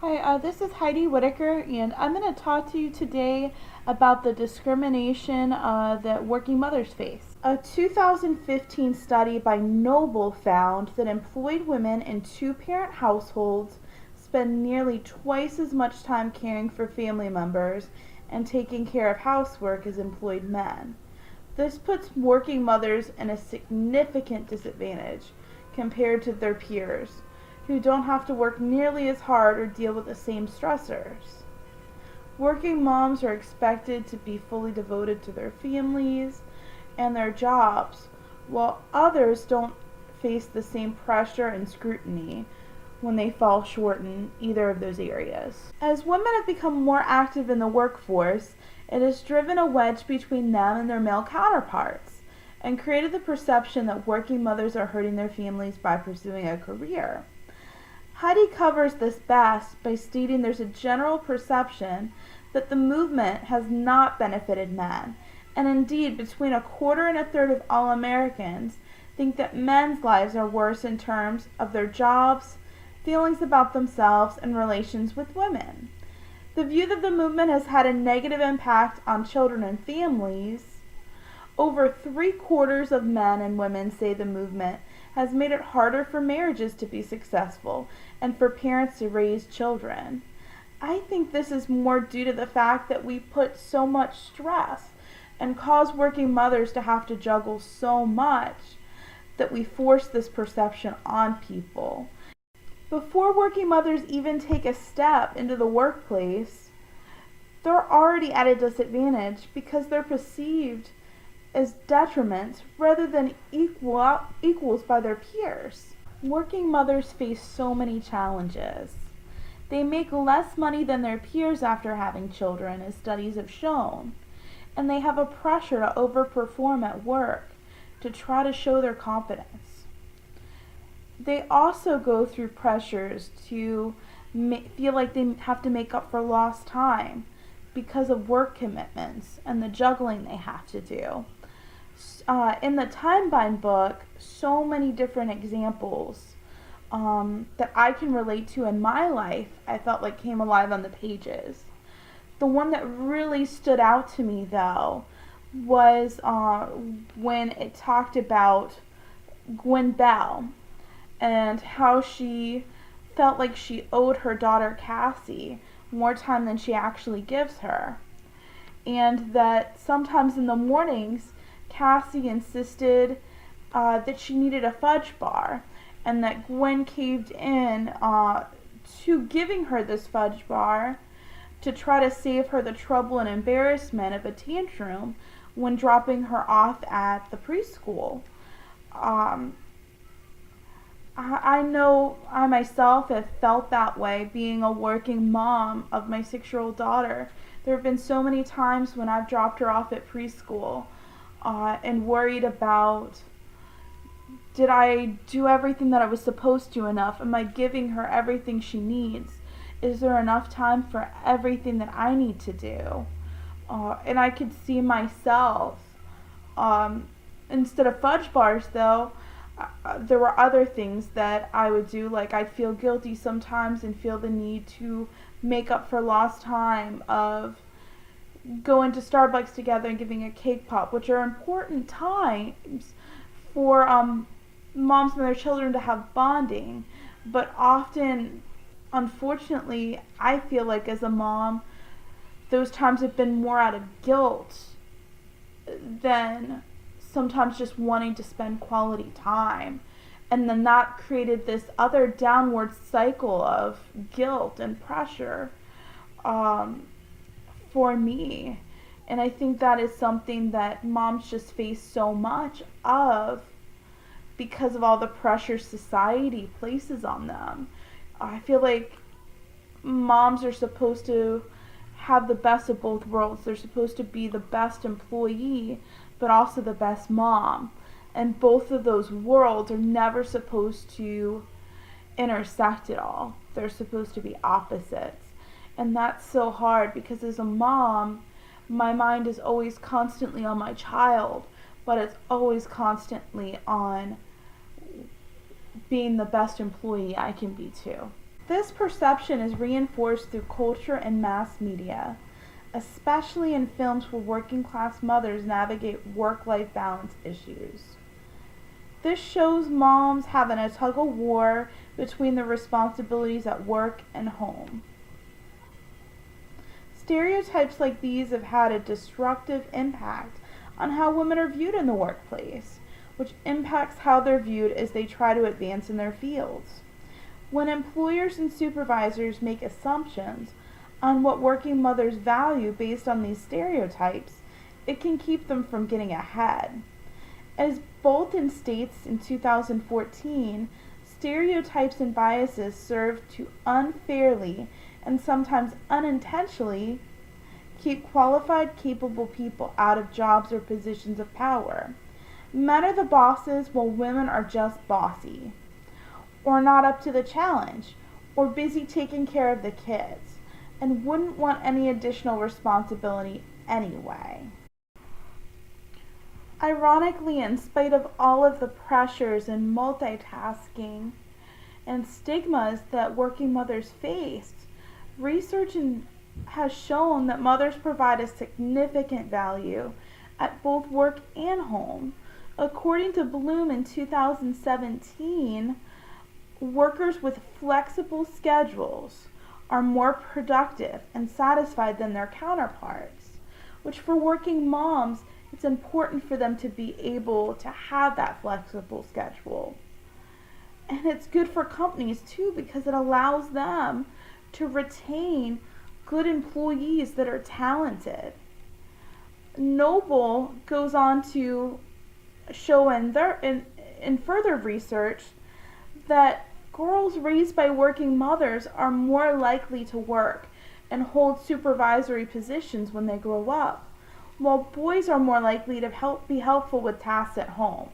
Hi, this is Heidi Whitacre, and I'm going to talk to you today about the discrimination that working mothers face. A 2015 study by Noble found that employed women in two-parent households spend nearly twice as much time caring for family members and taking care of housework as employed men. This puts working mothers in a significant disadvantage compared to their peers, who don't have to work nearly as hard or deal with the same stressors. Working moms are expected to be fully devoted to their families and their jobs, while others don't face the same pressure and scrutiny when they fall short in either of those areas. As women have become more active in the workforce, it has driven a wedge between them and their male counterparts and created the perception that working mothers are hurting their families by pursuing a career. Heidi covers this best by stating there's a general perception that the movement has not benefited men, and indeed between a quarter and a third of all Americans think that men's lives are worse in terms of their jobs, feelings about themselves, and relations with women. The view that the movement has had a negative impact on children and families. Over 3/4 of men and women say the movement has made it harder for marriages to be successful and for parents to raise children. I think this is more due to the fact that we put so much stress and cause working mothers to have to juggle so much that we force this perception on people. Before working mothers even take a step into the workplace, they're already at a disadvantage because they're perceived as detriments rather than equals by their peers. Working mothers face so many challenges. They make less money than their peers after having children, as studies have shown, and they have a pressure to overperform at work to try to show their competence. They also go through pressures to feel like they have to make up for lost time because of work commitments and the juggling they have to do. In the Time-Bind book, so many different examples that I can relate to in my life, I felt like came alive on the pages. The one that really stood out to me, though, was when it talked about Gwen Bell and how she felt like she owed her daughter Cassie more time than she actually gives her. And that sometimes in the mornings, Cassie insisted that she needed a fudge bar, and that Gwen caved in to giving her this fudge bar to try to save her the trouble and embarrassment of a tantrum when dropping her off at the preschool. I know I myself have felt that way being a working mom of my 6-year-old daughter. There have been so many times when I've dropped her off at preschool and worried about, did I do everything that I was supposed to enough? Am I giving her everything she needs? Is there enough time for everything that I need to do? And I could see myself, instead of fudge bars though, there were other things that I would do, like I'd feel guilty sometimes and feel the need to make up for lost time of going to Starbucks together and giving a cake pop, which are important times for moms and their children to have bonding. But often, unfortunately, I feel like as a mom, those times have been more out of guilt than sometimes just wanting to spend quality time. And then that created this other downward cycle of guilt and pressure for me. And I think that is something that moms just face so much of because of all the pressure society places on them. I feel like moms are supposed to have the best of both worlds. They're supposed to be the best employee, but also the best mom. And both of those worlds are never supposed to intersect at all. They're supposed to be opposites. And that's so hard because as a mom, my mind is always constantly on my child, but it's always constantly on being the best employee I can be too. This perception is reinforced through culture and mass media, especially in films where working class mothers navigate work-life balance issues. This shows moms having a tug of war between their responsibilities at work and home. Stereotypes like these have had a destructive impact on how women are viewed in the workplace, which impacts how they're viewed as they try to advance in their fields. When employers and supervisors make assumptions on what working mothers value based on these stereotypes, it can keep them from getting ahead. As Bolton states in 2014, stereotypes and biases serve to unfairly and sometimes unintentionally keep qualified, capable people out of jobs or positions of power. Men are the bosses while women are just bossy, or not up to the challenge, or busy taking care of the kids, and wouldn't want any additional responsibility anyway. Ironically, in spite of all of the pressures and multitasking and stigmas that working mothers face, research has shown that mothers provide a significant value at both work and home. According to Bloom in 2017, workers with flexible schedules are more productive and satisfied than their counterparts, which for working moms, it's important for them to be able to have that flexible schedule. And it's good for companies too because it allows them to retain good employees that are talented. Noble goes on to show in further research that girls raised by working mothers are more likely to work and hold supervisory positions when they grow up, while boys are more likely to be helpful with tasks at home,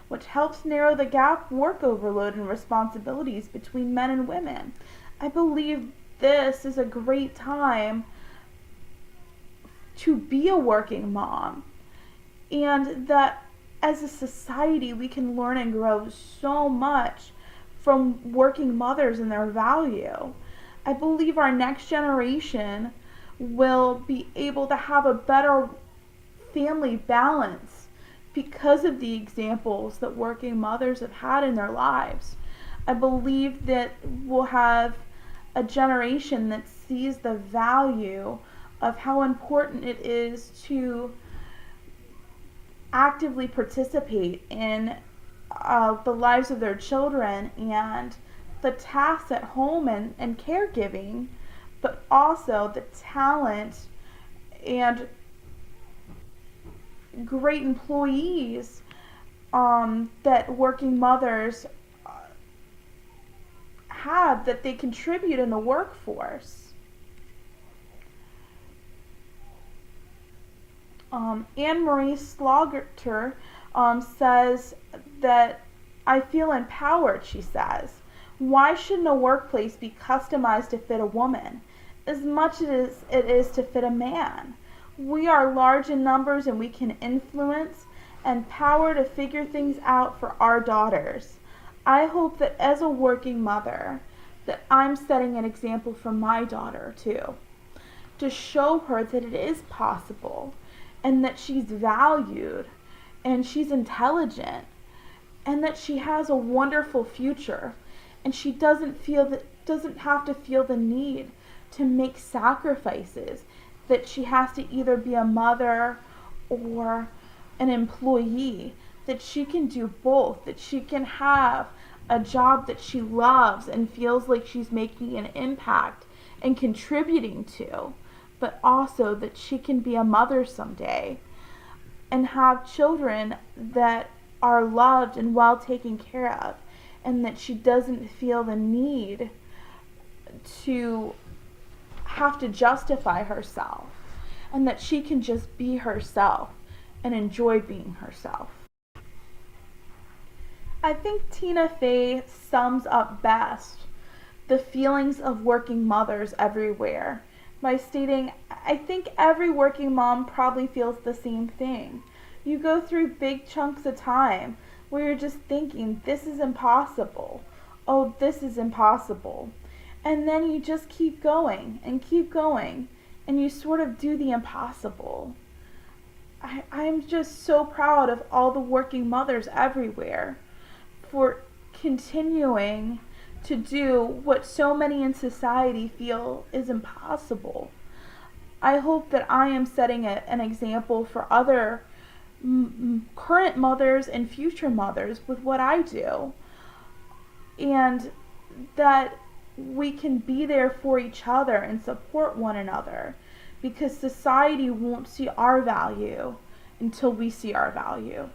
which helps narrow the gap work overload and responsibilities between men and women. I believe this is a great time to be a working mom, and that as a society we can learn and grow so much from working mothers and their value. I believe our next generation will be able to have a better family balance because of the examples that working mothers have had in their lives. I believe that we'll have a generation that sees the value of how important it is to actively participate in the lives of their children and the tasks at home and caregiving, but also the talent and great employees that working mothers have, that they contribute in the workforce. Anne-Marie Slaughter says that I feel empowered, she says. Why shouldn't a workplace be customized to fit a woman as much as it is to fit a man? We are large in numbers and we can influence and power to figure things out for our daughters. I hope that as a working mother that I'm setting an example for my daughter too, to show her that it is possible and that she's valued and she's intelligent and that she has a wonderful future and she doesn't have to feel the need to make sacrifices, that she has to either be a mother or an employee, that she can do both, that she can have a job that she loves and feels like she's making an impact and contributing to, but also that she can be a mother someday and have children that are loved and well taken care of, and that she doesn't feel the need to have to justify herself, and that she can just be herself and enjoy being herself. I think Tina Fey sums up best the feelings of working mothers everywhere by stating, I think every working mom probably feels the same thing. You go through big chunks of time where you're just thinking, this is impossible. Oh, this is impossible. And then you just keep going and keep going, and you sort of do the impossible. I'm just so proud of all the working mothers everywhere for continuing to do what so many in society feel is impossible. I hope that I am setting an example for other current mothers and future mothers with what I do, and that we can be there for each other and support one another, because society won't see our value until we see our value.